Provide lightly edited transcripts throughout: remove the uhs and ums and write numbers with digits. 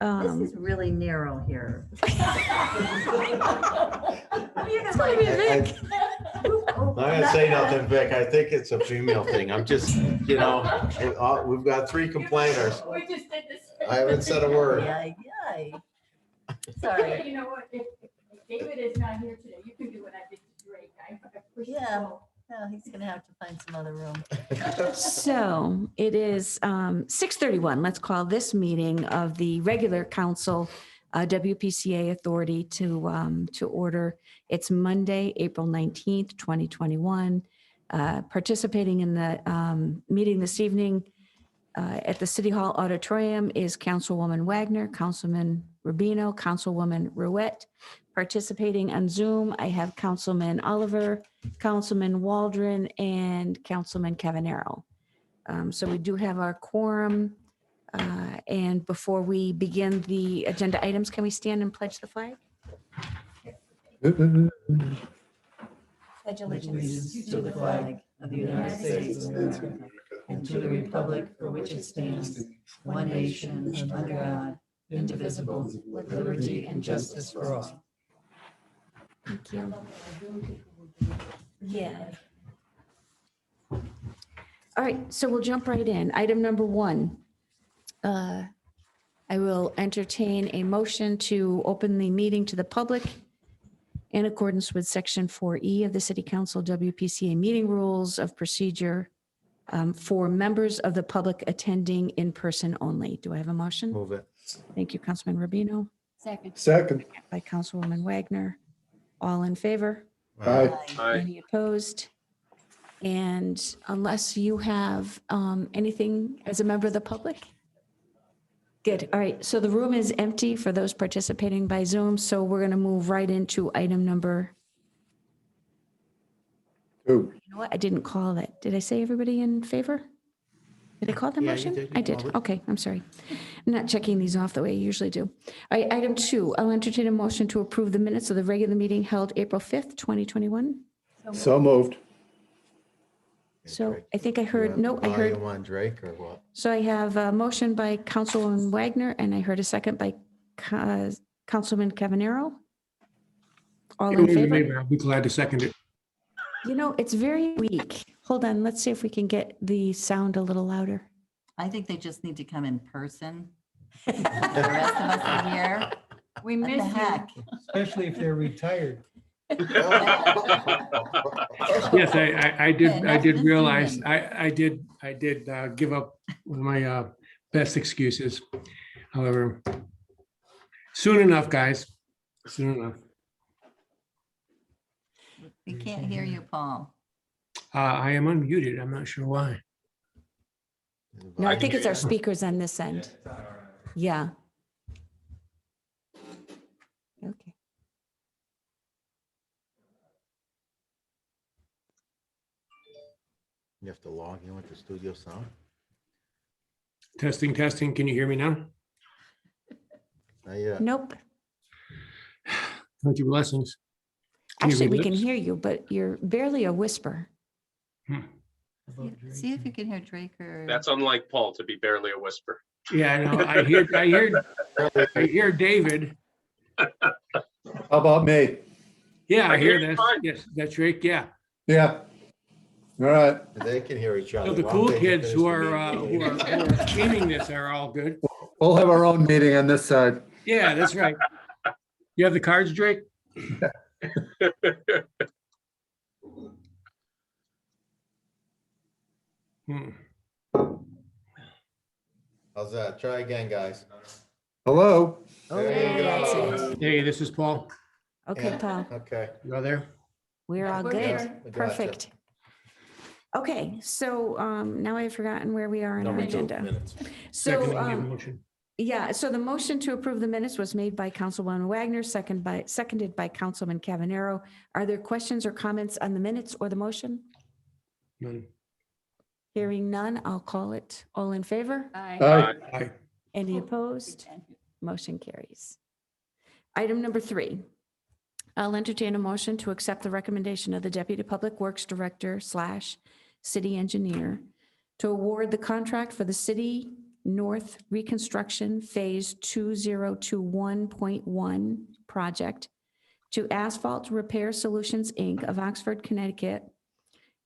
This is really narrow here. I'm not gonna say nothing, Vic. I think it's a female thing. I'm just, we've got 3 complainers. We just did this. I haven't said a word. Yay, yay. Sorry. You know what, if David is not here today, you can do what I did to Drake. I pushed the Yeah. ball. No, he's gonna have to find some other room. So it is 6:31. Let's call this meeting of the regular council WPCA authority to order. It's Monday, April 19th, 2021. Participating in the meeting this evening at the City Hall Auditorium is Councilwoman Wagner, Councilman Rubino, Councilwoman Ruette. Participating on Zoom, I have Councilman Oliver, Councilman Waldron, and Councilman Cavanero. So we do have our quorum. And before we begin the agenda items, can we stand and pledge the flag? Pledge allegiance To the flag of the United States of America and to the republic for which it stands, one nation, under God, indivisible, with liberty and justice for all. Thank you. Yeah. All right, so we'll jump right in. Item number 1. I will entertain a motion to open the meeting to the public in accordance with Section 4E of the City Council WPCA meeting rules of procedure for members of the public attending in person only. Do I have a motion? Move it. Thank you, Councilman Rubino. Second. By Councilwoman Wagner. All in favor? Aye. Any opposed? And unless you have anything as a member of the public? Good. All right. So the room is empty for those participating by Zoom. So we're going to move right into item number. 2. You know what? I didn't call that. Did I say everybody in favor? Did I call the Yeah, you motion? did. You I did. called it. Okay. I'm sorry. I'm not checking these off the way I usually do. All right. Item 2, I'll entertain a motion to approve the minutes of the regular meeting held April 5th, 2021. So moved. So Drake. I think I heard, no, I heard. Volume on Drake or what? So I have a motion by Councilwoman Wagner, and I heard a second by Councilman Cavanero. All in favor? Maybe I'll be glad to second it. You know, it's very weak. Hold on, let's see if we can get the sound a little louder. I think they just need to come in person. The rest of us are here. We What the miss you. heck? Especially if they're retired. Yes, I did enough realize, missing. I did give up one of my best excuses. However, soon enough, guys, soon enough. We can't hear you, Paul. I am unmuted. I'm not sure why. No, I think it's our speakers on this end. Yeah. Okay. You have to log in with the studio sound? Testing, testing. Can you hear me now? Yeah. Nope. Count your blessings. Can you Actually, read we can lips? hear you, but you're barely a whisper. See if you can hear Drake or. That's unlike Paul to be barely a whisper. Yeah, I know. I hear David. How about me? Yeah, I I hear hear you that. fine. Yes, that's Drake. Yeah. Yeah. All right. They can hear each other. So the One cool thing kids is who to are be- who are streaming this are all good. We'll have our own meeting on this side. Yeah, that's right. You have the cards, Drake? Hmm. How's that? Try again, guys. Hello? There you That's go. it. Hey, this is Paul. Okay, Yeah. Paul, Okay. You are there? we're all We're good. here. We gotcha. Perfect. Okay, so now I've forgotten where we are in our agenda. So, Seconding the motion. yeah, so the motion to approve the minutes was made by Councilwoman Wagner, seconded by Councilman Cavanero. Are there questions or comments on the minutes or the motion? None. Hearing none, I'll call it. All in favor? Aye. Aye. Any opposed? Motion carries. Item number 3. I'll entertain a motion to accept the recommendation of the Deputy Public Works Director / City Engineer to award the contract for the city North Reconstruction Phase 2021.1 project to Asphalt Repair Solutions, Inc. of Oxford, Connecticut,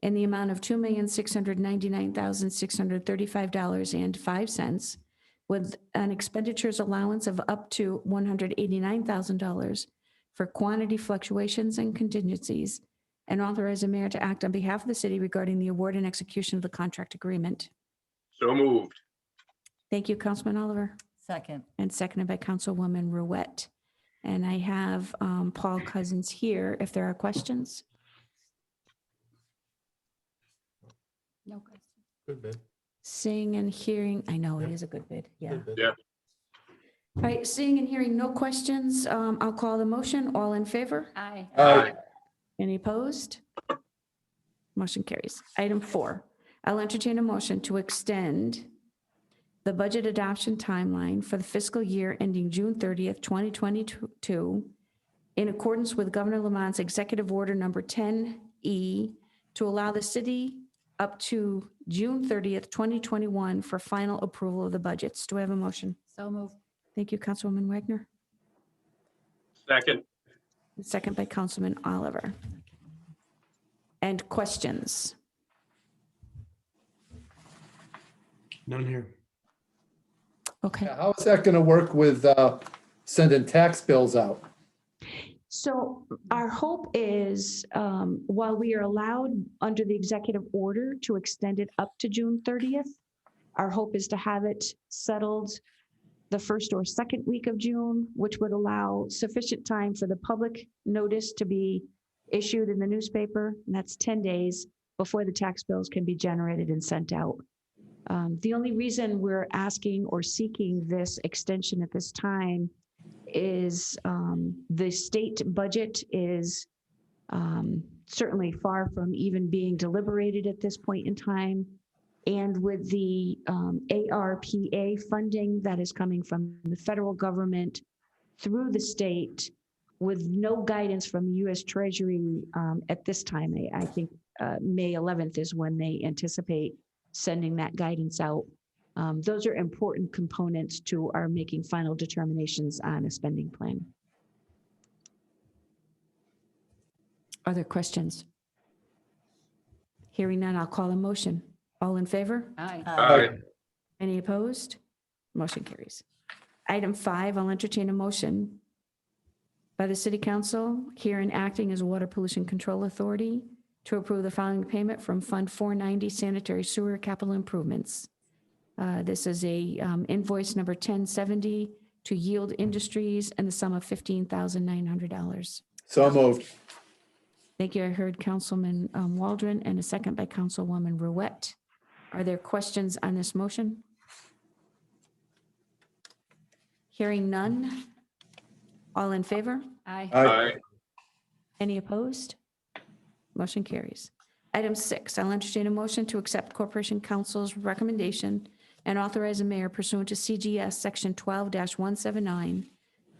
in the amount of $2,699,635.05, with an expenditures allowance of up to $189,000 for quantity fluctuations and contingencies, and authorize the mayor to act on behalf of the city regarding the award and execution of the contract agreement. So moved. Thank you, Councilman Oliver, Second. and seconded by Councilwoman Ruette. And I have Paul Cousins here if there are questions. No question. Good bid. Seeing and hearing, I know it Yep. is a good bid, yeah. Good bid. Yeah. All right, seeing and hearing no questions, I'll call the motion. All in favor? Aye. Aye. Any opposed? Motion carries. Item 4, I'll entertain a motion to extend the budget adoption timeline for the fiscal year ending June 30th, 2022, in accordance with Governor Lamont's Executive Order Number 10E, to allow the city up to June 30th, 2021 for final approval of the budgets. Do I have a motion? So moved. Thank you, Councilwoman Wagner. Second. Second by Councilman Oliver. And questions? None here. Okay. How is that going to work with sending tax bills out? So our hope is, while we are allowed under the executive order to extend it up to June 30th, our hope is to have it settled the first or second week of June, which would allow sufficient time for the public notice to be issued in the newspaper, and that's 10 days before the tax bills can be generated and sent out. The only reason we're asking or seeking this extension at this time is the state budget is certainly far from even being deliberated at this point in time. And with the ARPA funding that is coming from the federal government through the state, with no guidance from the U.S. Treasury at this time, I think May 11th is when they anticipate sending that guidance out. Those are important components to our making final determinations on a spending plan. Are there questions? Hearing none, I'll call a motion. All in favor? Aye. Aye. Any opposed? Motion carries. Item 5, I'll entertain a motion by the City Council, herein acting as a Water Pollution Control Authority, to approve the following payment from Fund 490 Sanitary Sewer Capital Improvements. This is a invoice number 1070 to Yield Industries and the sum of $15,900. So moved. Thank you. I heard Councilman Waldron and a second by Councilwoman Ruette. Are there questions on this motion? Hearing none. All in favor? Aye. Aye. Any opposed? Motion carries. Item 6, I'll entertain a motion to accept Corporation Council's recommendation and authorize the mayor pursuant to CGS Section 12-179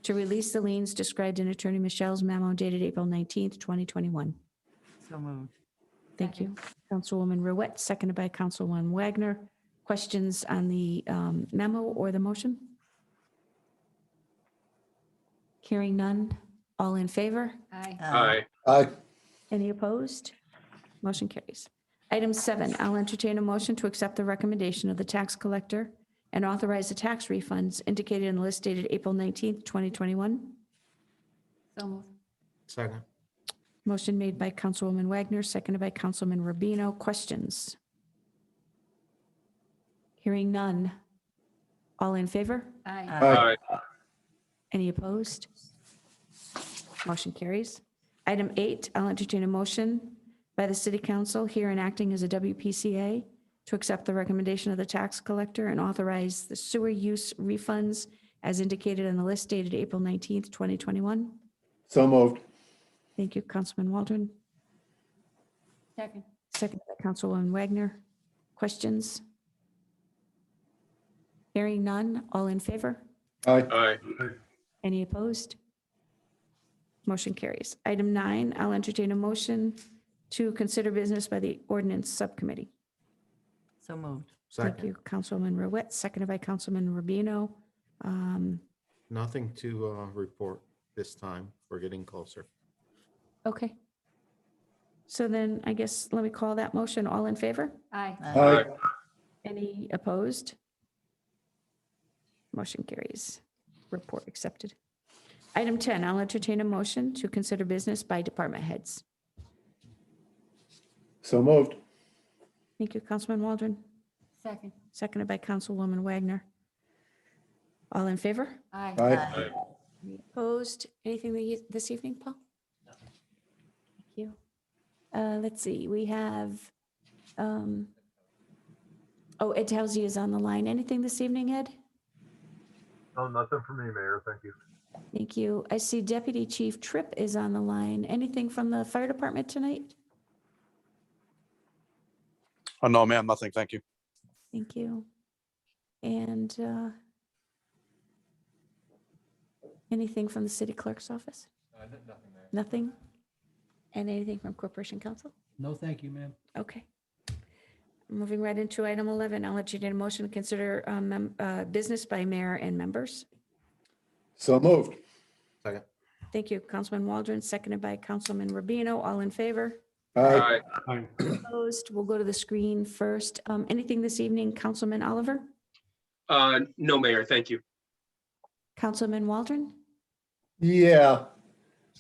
to release the liens described in Attorney Michelle's memo dated April 19th, 2021. So moved. Thank you. Councilwoman Ruette, seconded by Councilwoman Wagner. Questions on the memo or the motion? Hearing none. All in favor? Aye. Aye. Aye. Any opposed? Motion carries. Item 7, I'll entertain a motion to accept the recommendation of the tax collector and authorize the tax refunds indicated in the list dated April 19th, 2021. So moved. Second. Motion made by Councilwoman Wagner, seconded by Councilman Rubino. Questions? Hearing none. All in favor? Aye. Aye. Any opposed? Motion carries. Item 8, I'll entertain a motion by the City Council, herein acting as a WPCA, to accept the recommendation of the tax collector and authorize the sewer use refunds as indicated in the list dated April 19th, 2021. So moved. Thank you, Councilman Waldron. Second. Second by Councilwoman Wagner. Questions? Hearing none. All in favor? Aye. Aye. Any opposed? Motion carries. Item 9, I'll entertain a motion to consider business by the ordinance subcommittee. So moved. Thank Second. you, Councilwoman Ruette, seconded by Councilman Rubino. Nothing to report this time. We're getting closer. Okay. So then I guess let me call that motion. All in favor? Aye. Aye. Any opposed? Motion carries. Report accepted. Item 10, I'll entertain a motion to consider business by department heads. So moved. Thank you, Councilman Waldron, Second. seconded by Councilwoman Wagner. All in favor? Aye. Aye. Any opposed? Anything this evening, Paul? Thank you. Let's see, we have, Ed Towsey is on the line. Anything this evening, Ed? No, nothing for me, Mayor. Thank you. Thank you. I see Deputy Chief Tripp is on the line. Anything from the fire department tonight? Oh, no, ma'am, nothing. Thank you. Thank you. And anything from the city clerk's office? Nothing? And anything from Corporation Council? No, thank you, ma'am. Okay. Moving right into item 11, I'll let you need a motion to consider business by mayor and members. So moved. Second. Thank you, Councilman Waldron, seconded by Councilman Rubino. All in favor? Aye. Aye. Opposed? We'll go to the screen first. Anything this evening, Councilman Oliver? No, Mayor, thank you. Councilman Waldron? Yeah.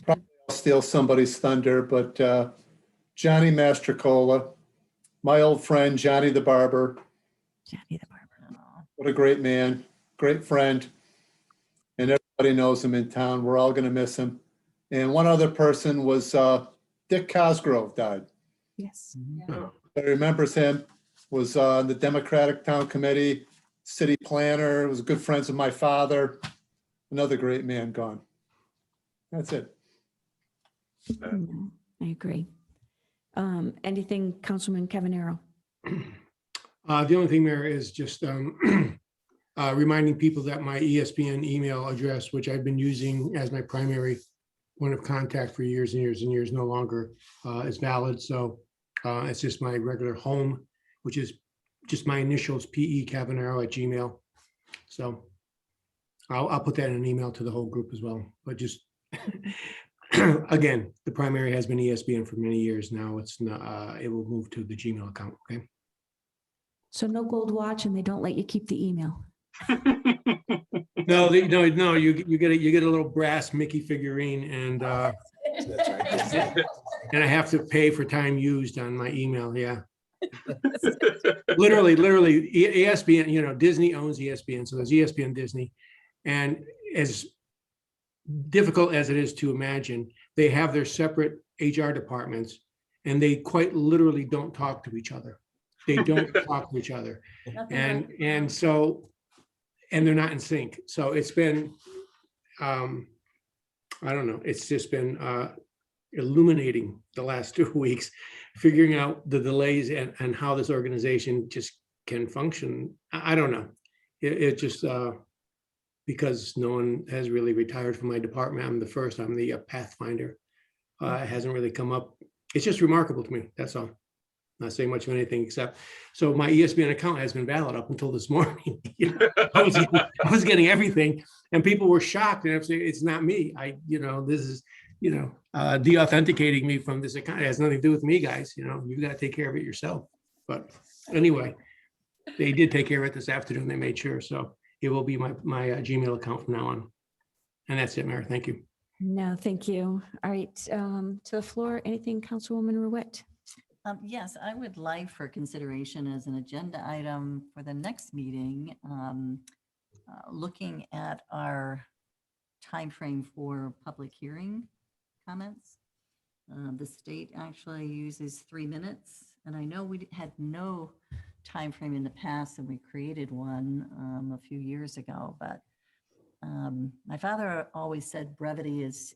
Probably I'll steal somebody's thunder, but Johnny Mastrocola, my old friend, Johnny the Barber, Johnny the Barber. what a great man, great friend. And everybody knows him in town. We're all going to miss him. And one other person was Dick Cosgrove died. Yes. Everybody remembers him, was on the Democratic Town Committee, city planner, was good friends with my father. Another great man gone. That's it. No, I agree. Anything, Councilman Cavanero? The only thing, Mayor, is just reminding people that my ESPN email address, which I've been using as my primary point of contact for years and years and years, no longer is valid. So it's just my regular home, which is just my initials, PE Cavanero@gmail. So I'll put that in an email to the whole group as well. But just again, the primary has been ESPN for many years now. It's not. It will move to the Gmail account. Okay. So no gold watch and they don't let you keep the email. No, no. You get a little brass Mickey figurine, and That's right. and I have to pay for time used on my email. Yeah. literally, ESPN. Disney owns ESPN, so there's ESPN Disney, and as difficult as it is to imagine, they have their separate HR departments, and they quite literally don't talk to each other. They don't talk to each other, and they're not in sync. So it's been, I don't know. It's just been illuminating the last 2 weeks, figuring out the delays and how this organization just can function. I don't know. It just because no one has really retired from my department. I'm the first. I'm the pathfinder. It hasn't really come up. It's just remarkable to me. That's all. Not saying much of anything except, so my ESPN account has been valid up until this morning. I was getting everything, and people were shocked. And I'm saying, it's not me. This is, de-authenticating me from this account. It has nothing to do with me, guys. You've got to take care of it yourself. But anyway, they did take care of it this afternoon. They made sure. So it will be my Gmail account from now on. And that's it, Mayor. Thank you. No, thank you. All right, to the floor. Anything, Councilwoman Ruette? Yes, I would like for consideration as an agenda item for the next meeting, looking at our timeframe for public hearing comments. The state actually uses 3 minutes, and I know we had no timeframe in the past, and we created one a few years ago. But my father always said brevity is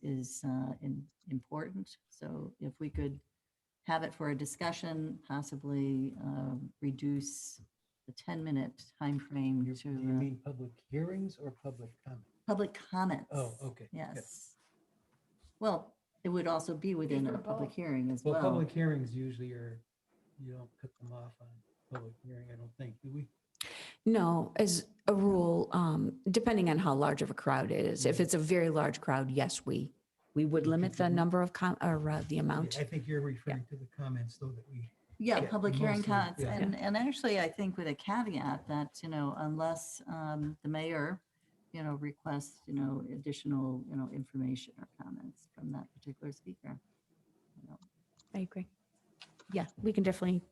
important. So if we could have it for a discussion, possibly reduce the 10-minute timeframe to You mean public hearings or public comment? public comments. Oh, okay. Yes. Well, it would also be within for a public both. hearing as Well, well. public hearings usually you don't cut them off on public hearing, I don't think, do we? No, as a rule, depending on how large of a crowd it is, if it's a very large crowd, yes, we would limit the number of, the amount. I think you're referring to the comments though that we. Yeah, Yeah, public hearing mostly, comments. yeah. And actually, I think with a caveat that, unless the mayor, requests, additional, information or comments from that particular speaker. I agree. Yeah, we can definitely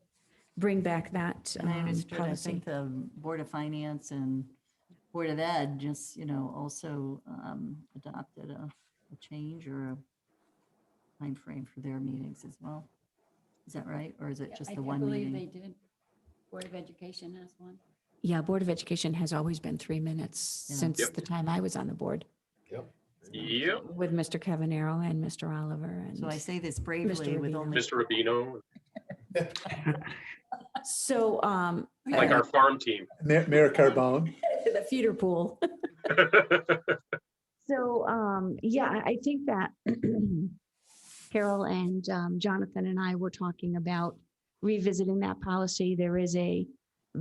bring back that And I understood, I policy. think the Board of Finance and Board of Ed just, also adopted a change or a timeframe for their meetings as well. Is that right? Or is it just the one believe meeting? they did. Board of Education has one. Yeah, Board of Education has always been 3 minutes Yeah. since Yep. the time I was on the board Yep, with Mr. Cavanero and Mr. Oliver. And So I say this bravely with Rubino. only. Mr. Rubino, so like our farm team. Mayor Carbone. the feeder pool. So, yeah, I think that Carol and Jonathan and I were talking about revisiting that policy. There is a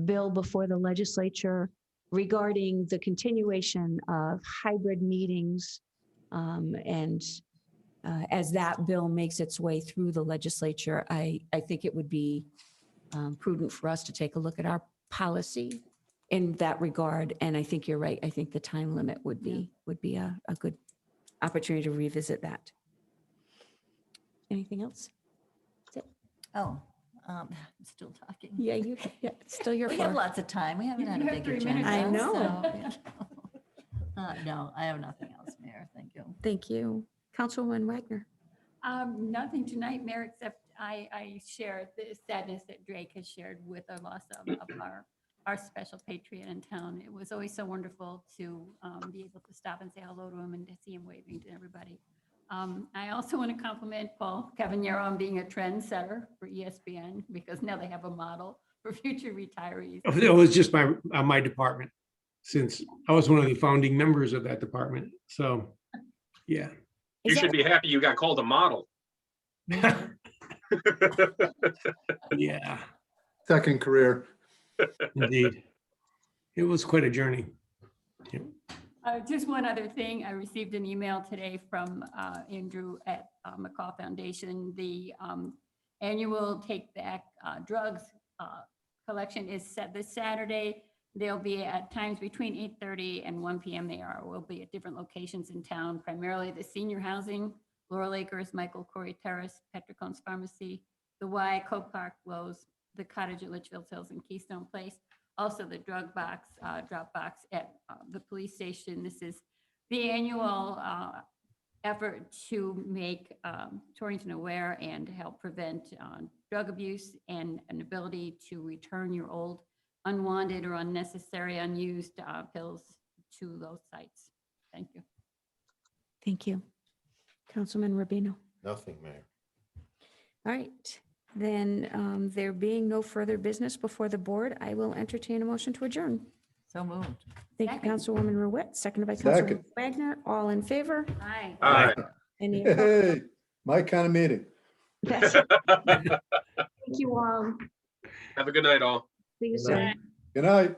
bill before the legislature regarding the continuation of hybrid meetings. And as that bill makes its way through the legislature, I think it would be prudent for us to take a look at our policy in that regard. And I think you're right. I think the time limit would be a good opportunity to revisit that. Anything else? Oh, I'm still talking. Yeah, it's still your We have fault. lots of time. We haven't had a You have big 3 agenda. minutes. I know. No, I have nothing else, Mayor. Thank you. Thank you. Councilwoman Wagner. Nothing tonight, Mayor, except I shared the sadness that Drake has shared with the loss of our special patriot in town. It was always so wonderful to be able to stop and say hello to him and to see him waving to everybody. I also want to compliment Paul Cavanero on being a trendsetter for ESPN because now they have a model for future retirees. It was just my department, since I was one of the founding members of that department. So, yeah. You should be happy you got called a model. Yeah, Second career. indeed. It was quite a journey. Yeah. Just one other thing, I received an email today from Andrew at McCall Foundation. The annual Take Back Drugs collection is set this Saturday. They'll be at times between 8:30 and 1 p.m. Will be at different locations in town, primarily the senior housing, Laurel Acres, Michael Corey Terrace, Petricone's Pharmacy, the Y, Coke Park, Lowe's, the Cottage at Litchfield Hills and Keystone Place. Also the drug box, drop box at the police station. This is the annual effort to make Torrington aware and help prevent drug abuse and an ability to return your old unwanted or unnecessary unused pills to those sites. Thank you. Thank you. Councilman Rubino. Nothing, Mayor. All right, then there being no further business before the board, I will entertain a motion to adjourn. So moved. Thank you, Second. Councilwoman Ruette, seconded by Second. Councilwoman Wagner. All in favor? Hi. All right. Any opposed? Hey, my kind of meeting. That's it. Thank you all. Have a good night, all. See you soon. Good night.